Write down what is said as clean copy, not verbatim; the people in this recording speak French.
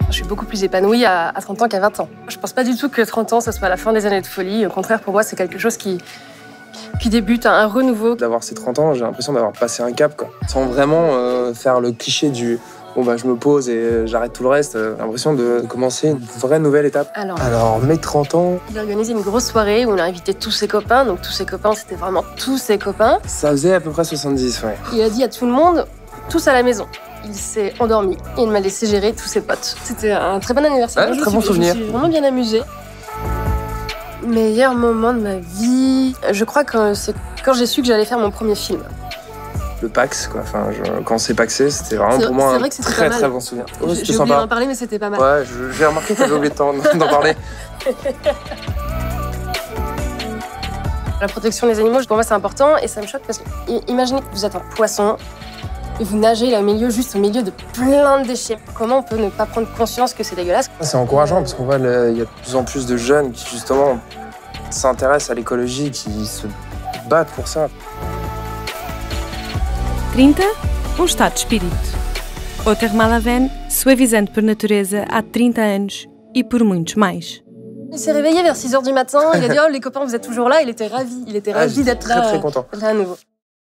Je suis beaucoup plus épanouie à 30 ans qu'à 20 ans. Je pense pas du tout que 30 ans, ce soit la fin des années de folie. Au contraire, pour moi, c'est quelque chose qui débute, un renouveau. D'avoir ces 30 ans, j'ai l'impression d'avoir passé un cap, quoi. Sans vraiment faire le cliché du « bon, bah, je me pose et j'arrête tout le reste ». J'ai l'impression de commencer une vraie nouvelle étape. Alors mes 30 ans... Il a organisé une grosse soirée où on a invité tous ses copains. Donc tous ses copains, c'était vraiment tous ses copains. Ça faisait à peu près 70, ouais. Il a dit à tout le monde, tous à la maison. Il s'est endormi et il m'a laissé gérer tous ses potes. C'était un très bon anniversaire. Ouais, très bon souvenir. Je me suis vraiment bien amusée. Meilleur moment de ma vie, je crois que c'est quand j'ai su que j'allais faire mon premier film. Le Pax, quoi. Enfin, quand c'est paxé, c'était vraiment pour moi un très bon souvenir. Oh, j'ai oublié d'en parler, mais c'était pas mal. Ouais, j'ai remarqué que t'avais oublié d'en parler. La protection des animaux, pour moi, c'est important et ça me choque parce que imaginez que vous êtes un poisson et vous nagez là, juste au milieu de plein de déchets. Comment on peut ne pas prendre conscience que c'est dégueulasse? C'est encourageant parce qu'on voit il y a de plus en plus de jeunes qui justement s'intéressent à l'écologie, qui se battent pour ça. 30, estado de espírito. Outra Remalavene, suavizante por natureza há 30 anos e por muitos mais. Il s'est réveillé vers 6 h du matin, il a dit « Oh, les copains, vous êtes toujours là ». Il était ravi d'être là. Très content. Là à nouveau.